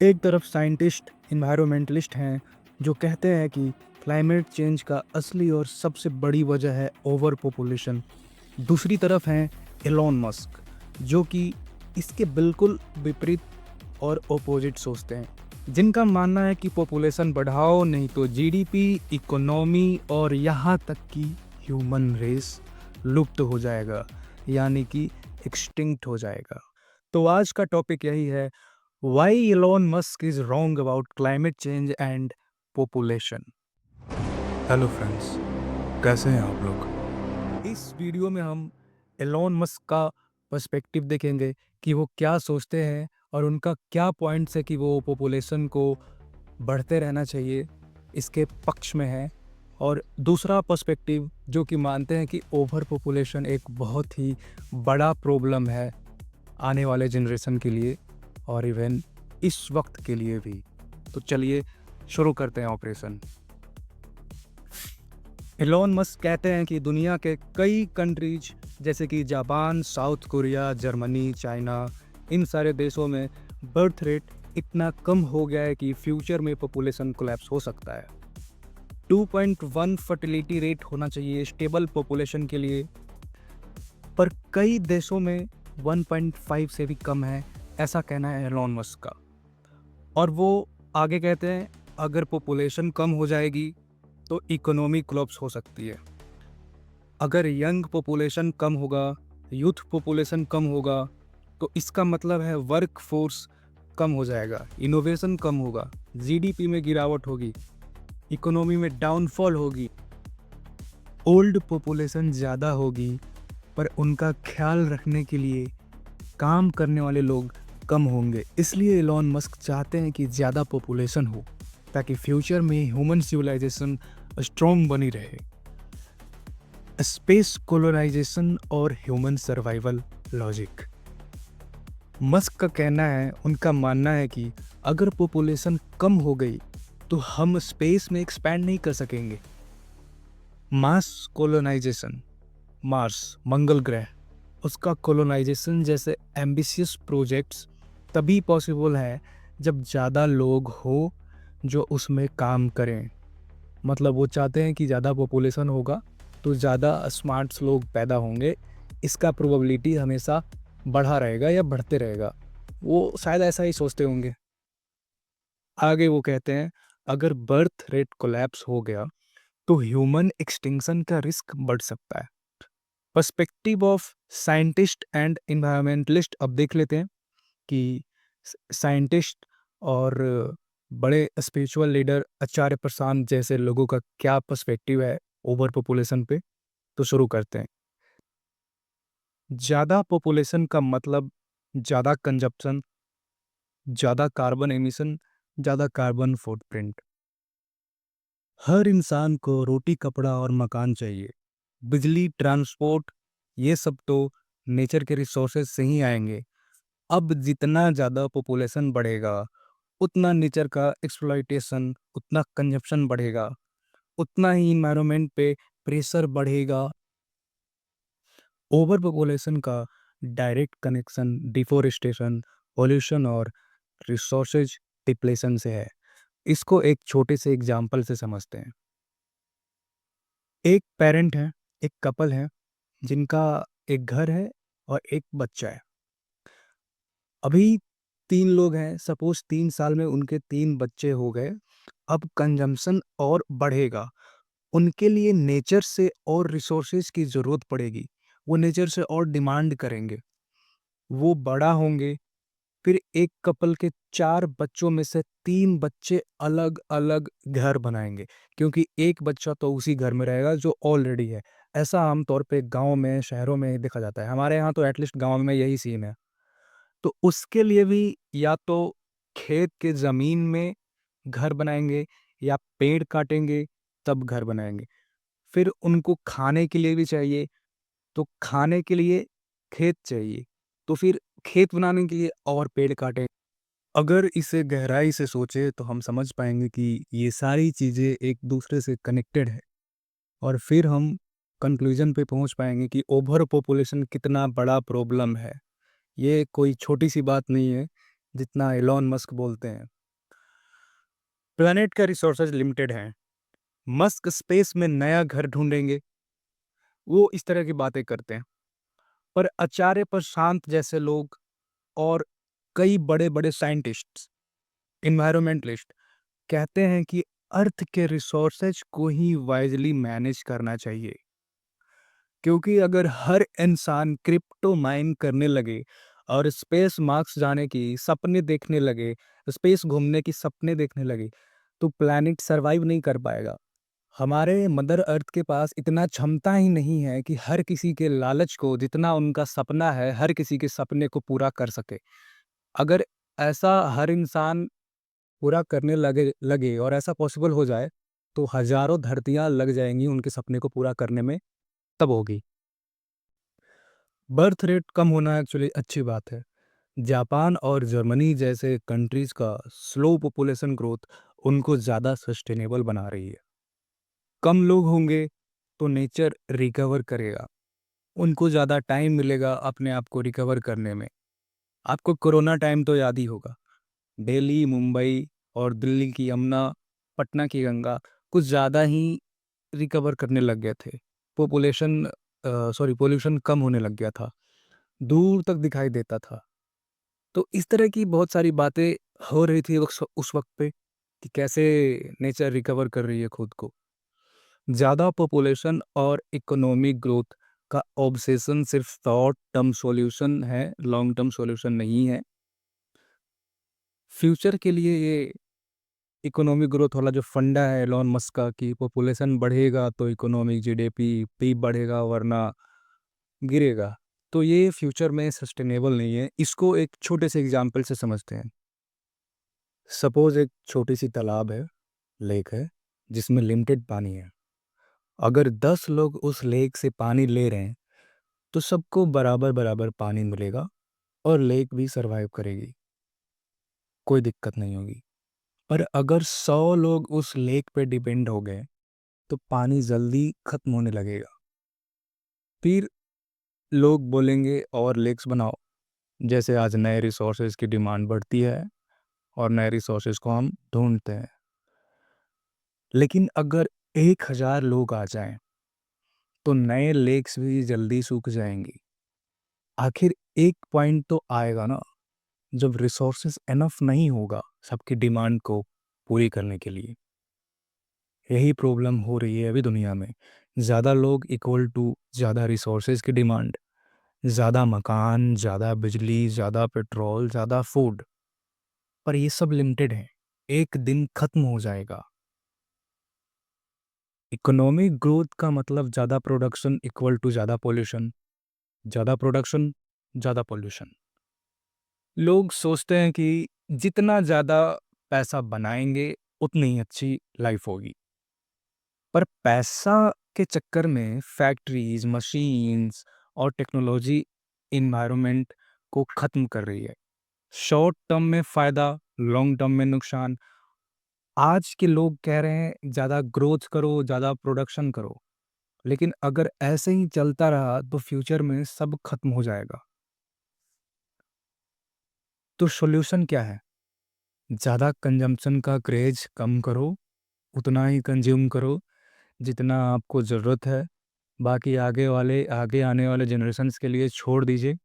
एक तरफ scientist environmentalist हैं जो कहते हैं कि क्लाइमेट चेंज का असली और सबसे बड़ी वजह है ओवर पॉपुलेशन। दूसरी तरफ हैं एलॉन मस्क जो कि इसके बिल्कुल विपरीत और ओपोजिट सोचते हैं, जिनका मानना है कि पॉपुलेशन बढ़ाओ नहीं तो जीडीपी, इकोनॉमी और यहाँ तक कि ह्यूमन रेस लुप्त हो जाएगा, यानी कि एक्सटिंक्ट हो जाएगा। तो आज का टॉपिक यही है, why Elon Musk is wrong about climate change and population. Hello friends, कैसे हैं आप लोग? इस वीडियो में हम एलॉन मस्क का पर्सपेक्टिव देखेंगे कि वो क्या सोचते हैं और उनका क्या पॉइंट्स है कि वो पॉपुलेशन को बढ़ते रहना चाहिए, इसके पक्ष में है। और दूसरा पर्सपेक्टिव जो कि मानते हैं कि ओवर पॉपुलेशन एक बहुत ही बड़ा प्रॉब्लम है आने वाले जनरेशन के लिए और इवन इस वक्त के लिए भी। तो चलिए शुरू करते हैं ऑपरेशन। एलॉन मस्क कहते हैं कि दुनिया के कई कंट्रीज जैसे कि Japan, South Korea, Germany, China, इन सारे देशों में बर्थ रेट इतना कम हो गया है कि फ्यूचर में पॉपुलेशन कोलैप्स हो सकता है। 2.1 फर्टिलिटी रेट होना चाहिए स्टेबल पॉपुलेशन के लिए, पर कई देशों में 1.5 से भी कम है, ऐसा कहना है एलॉन मस्क का। और वो आगे कहते हैं अगर पॉपुलेशन कम हो जाएगी तो इकोनॉमी कोलैप्स हो सकती है। अगर यंग पॉपुलेशन कम होगा, यूथ पॉपुलेशन कम होगा, तो इसका मतलब है वर्क फोर्स कम हो जाएगा, इनोवेशन कम होगा, जीडीपी में गिरावट होगी, इकोनॉमी में डाउनफॉल होगी, ओल्ड पॉपुलेशन ज़्यादा होगी, पर उनका ख्याल रखने के लिए काम करने वाले लोग कम होंगे। इसलिए एलॉन मस्क चाहते हैं कि ज़्यादा पॉपुलेशन हो ताकि फ्यूचर में ह्यूमन सिविलाइजेशन स्ट्रॉन्ग बनी रहे। स्पेस कोलोनाइजेशन और ह्यूमन सर्वाइवल लॉजिक। मस्क का कहना है, उनका मानना है कि अगर पॉपुलेशन कम हो गई तो हम स्पेस में एक्सपैंड नहीं कर सकेंगे। मास कोलोनाइजेशन, मार्स, मंगल ग्रह, उसका कोलोनाइजेशन जैसे एम्बिशियस प्रोजेक्ट्स तभी पॉसिबल है जब ज़्यादा लोग हो जो उसमें काम करें। मतलब वो चाहते हैं कि ज़्यादा पॉपुलेशन होगा तो ज़्यादा स्मार्ट्स लोग पैदा होंगे, इसका प्रोबेबिलिटी हमेशा बढ़ा रहेगा या बढ़ते रहेगा। वो शायद ऐसा ही सोचते होंगे। आगे वो कहते हैं अगर बर्थ रेट कोलैप्स हो गया तो ह्यूमन एक्सटिंक्शन का रिस्क बढ़ सकता है। Perspective of scientist and environmentalist अब देख लेते हैं कि साइंटिस्ट और बड़े स्पिरिचुअल लीडर आचार्य प्रशांत जैसे लोगों का क्या पर्सपेक्टिव है ओवर पॉपुलेशन पे। तो शुरू करते हैं। ज़्यादा पॉपुलेशन का मतलब ज़्यादा कंजप्शन, ज़्यादा कार्बन एमिशन, ज़्यादा कार्बन फुटप्रिंट। हर इंसान को रोटी, कपड़ा और मकान चाहिए। बिजली, ट्रांसपोर्ट, ये सब तो नेचर के रिसोर्सेज से ही आएंगे। अब जितना ज़्यादा पॉपुलेशन बढ़ेगा उतना नेचर का एक्सप्लॉइटेशन, उतना कंजप्शन बढ़ेगा, उतना ही इन्वायरमेंट पे प्रेशर बढ़ेगा। ओवर पॉपुलेशन का डायरेक्ट कनेक्शन डिफोरेस्टेशन, पॉल्यूशन और रिसोर्सेज डिप्लेशन से है। इसको एक छोटे से एग्जाम्पल से समझते हैं। एक पेरेंट है, एक कपल है जिनका एक घर है और एक बच्चा है। अभी 3 लोग हैं, सपोज़ 3 साल में उनके 3 बच्चे हो गए। अब कंजम्पशन और बढ़ेगा। उनके लिए नेचर से और रिसोर्सेज़ की ज़रूरत पड़ेगी। वो नेचर से और डिमांड करेंगे। वो बड़ा होंगे, फिर एक कपल के 4 बच्चों में से 3 बच्चे अलग-अलग घर बनाएँगे, क्योंकि एक बच्चा तो उसी घर में रहेगा जो ऑलरेडी है। ऐसा आम तौर पे गाँव में, शहरों में देखा जाता है। हमारे यहाँ तो एटलीस्ट गाँव में यही सीन है। तो उसके लिए भी या तो खेत के ज़मीन में घर बनाएँगे या पेड़ काटेंगे तब घर बनाएँगे। फिर उनको खाने के लिए भी चाहिए, तो खाने के लिए खेत चाहिए, तो फिर खेत बनाने के लिए और पेड़ काटें। अगर इसे गहराई से सोचें तो हम समझ पाएँगे कि ये सारी चीज़ें एक दूसरे से कनेक्टेड है और फिर हम कंक्लूज़न पे पहुँच पाएँगे कि ओवर पॉपुलेशन कितना बड़ा प्रॉब्लम है। ये कोई छोटी-सी बात नहीं है। जितना एलॉन मस्क बोलते हैं। प्लैनेट का रिसोर्सेज लिमिटेड हैं। मस्क स्पेस में नया घर ढूंढेंगे, वो इस तरह की बातें करते हैं। पर आचार्य प्रशांत जैसे लोग और कई बड़े-बड़े साइंटिस्ट्स, एनवायरमेंटलिस्ट कहते हैं कि अर्थ के रिसोर्सेज को ही वाइजली मैनेज करना चाहिए। क्योंकि अगर हर इंसान क्रिप्टो माइन करने लगे और स्पेस मार्क्स जाने की सपने देखने लगे, स्पेस घूमने की सपने देखने लगे, तो प्लैनेट सरवाइव नहीं कर पाएगा। हमारे मदर अर्थ के पास इतना क्षमता ही नहीं है कि हर किसी के लालच को, जितना उनका सपना है, हर किसी के सपने को पूरा कर सके। अगर ऐसा हर इंसान पूरा करने लगे लगे और ऐसा पॉसिबल हो जाए, तो हज़ारों धरतियाँ लग जाएँगी उनके सपने को पूरा करने में, तब होगी। बर्थ रेट कम होना एक्चुअली अच्छी बात है। जापान और जर्मनी जैसे कंट्रीज़ का स्लो पॉपुलेशन ग्रोथ उनको ज़्यादा सस्टेनेबल बना रही है। कम लोग होंगे तो नेचर रिकवर करेगा। उनको ज़्यादा टाइम मिलेगा अपने आप को रिकवर करने में। आपको कोरोना टाइम तो याद ही होगा। दिल्ली, मुंबई और दिल्ली की यमुना, पटना की गंगा कुछ ज़्यादा ही रिकवर करने लग गए थे। पॉल्यूशन कम होने लग गया था। दूर तक दिखाई देता था। तो इस तरह की बहुत सारी बातें हो रही थी उस वक़्त पे कि कैसे नेचर रिकवर कर रही है खुद को। ज़्यादा पॉपुलेशन और इकोनॉमिक ग्रोथ का ऑब्सेशन सिर्फ शॉर्ट टर्म सॉल्यूशन है, लॉन्ग टर्म सॉल्यूशन नहीं है। फ्यूचर के लिए ये इकोनॉमिक ग्रोथ वाला जो फंडा है एलोन मस्क का कि पॉपुलेशन बढ़ेगा तो इकोनॉमिक जीडीपी बढ़ेगा वरना गिरेगा। तो ये फ्यूचर में सस्टेनेबल नहीं है। इसको एक छोटे से एग्जांपल से समझते हैं। सपोज़ एक छोटी-सी तालाब है, लेक है, जिसमें लिमिटेड पानी है। अगर 10 लोग उस लेक से पानी ले रहे हैं, तो सबको बराबर-बराबर पानी मिलेगा और लेक भी सर्वाइव करेगी, कोई दिक्कत नहीं होगी। पर अगर 100 लोग उस लेक पे डिपेंड हो गए, तो पानी जल्दी खत्म होने लगेगा। फिर लोग बोलेंगे और लेक्स बनाओ। जैसे आज नए रिसोर्सेज की डिमांड बढ़ती है और नए रिसोर्सेज को हम ढूँढते हैं। लेकिन अगर 1000 लोग आ जाएँ, तो नए लेक्स भी जल्दी सूख जाएँगी। आखिर एक पॉइंट तो आएगा ना, जब रिसोर्सेज इनफ नहीं होगा सबकी डिमांड को पूरी करने के लिए। यही प्रॉब्लम हो रही है अभी दुनिया में। ज़्यादा लोग इक्वल टू ज़्यादा रिसोर्सेज की डिमांड, ज़्यादा मकान, ज़्यादा बिजली, ज़्यादा पेट्रोल, ज़्यादा फूड। पर ये सब लिमिटेड है, एक दिन खत्म हो जाएगा। इकोनॉमिक ग्रोथ का मतलब ज़्यादा प्रोडक्शन इक्वल टू ज़्यादा पॉल्यूशन, ज़्यादा प्रोडक्शन, ज़्यादा पॉल्यूशन। लोग सोचते हैं कि जितना ज़्यादा पैसा बनाएँगे, उतनी ही अच्छी लाइफ़ होगी। पर पैसा के चक्कर में फैक्ट्रीज़, मशीन्स और टेक्नोलॉजी एनवायरनमेंट को ख़त्म कर रही है। शॉर्ट टर्म में फ़ायदा, लॉन्ग टर्म में नुकसान। आज के लोग कह रहे हैं ज़्यादा ग्रोथ करो, ज़्यादा प्रोडक्शन करो। लेकिन अगर ऐसे ही चलता रहा तो फ्यूचर में सब ख़त्म हो जाएगा। तो सॉल्यूशन क्या है? ज़्यादा कंज़म्पशन का क्रेज़ कम करो, उतना ही कंज़्यूम करो जितना आपको ज़रूरत है। बाकी आगे आने वाले जनरेशन्स के लिए छोड़ दीजिए।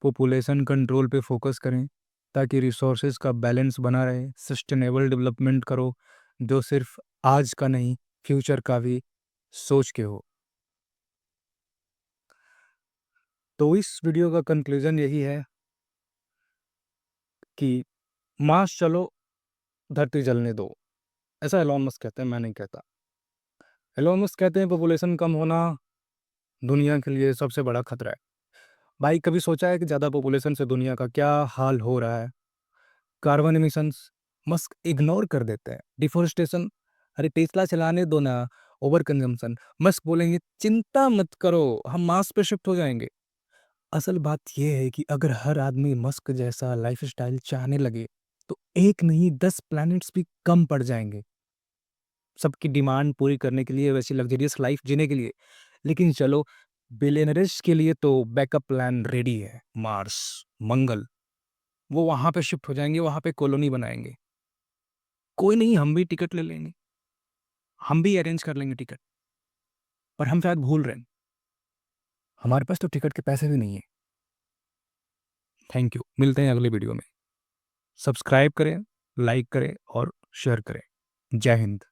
पॉपुलेशन कंट्रोल पे फोकस करें ताकि रिसोर्सेज का बैलेंस बना रहे। सस्टेनेबल डेवलपमेंट करो जो सिर्फ आज का नहीं, फ्यूचर का भी सोच के हो। तो इस वीडियो का कंक्लूजन यही है कि मार्स चलो, धरती जलने दो। ऐसा एलोन मस्क कहते हैं, मैं नहीं कहता। एलोन मस्क कहते हैं पॉपुलेशन कम होना दुनिया के लिए सबसे बड़ा खतरा है। भाई कभी सोचा है कि ज़्यादा पॉपुलेशन से दुनिया का क्या हाल हो रहा है? कार्बन एमिशंस मस्क इग्नोर कर देते हैं। डिफोरेस्टेशन, अरे टेस्ला चलाने दो ना। ओवर कंजम्पशन, मस्क बोलेंगे चिंता मत करो, हम मार्स पे शिफ्ट हो जाएंगे। असल बात यह है कि अगर हर आदमी मस्क जैसा लाइफस्टाइल चाहने लगे, तो एक नहीं 10 प्लैनेट्स भी कम पड़ जाएंगे सबकी डिमांड पूरी करने के लिए, वैसी लग्जरियस लाइफ जीने के लिए। लेकिन चलो, बिलियनरिस्ट के लिए तो बैकअप प्लान रेडी है। मार्स, मंगल, वो वहाँ पे शिफ्ट हो जाएँगे, वहाँ पे कॉलोनी बनाएँगे। कोई नहीं, हम भी टिकट ले लेंगे, हम भी अरेंज कर लेंगे टिकट, पर हम शायद भूल रहे हैं, हमारे पास तो टिकट के पैसे भी नहीं है। थैंक यू, मिलते हैं अगले वीडियो में। सब्सक्राइब करें, लाइक करें और शेयर करें। जय हिंद।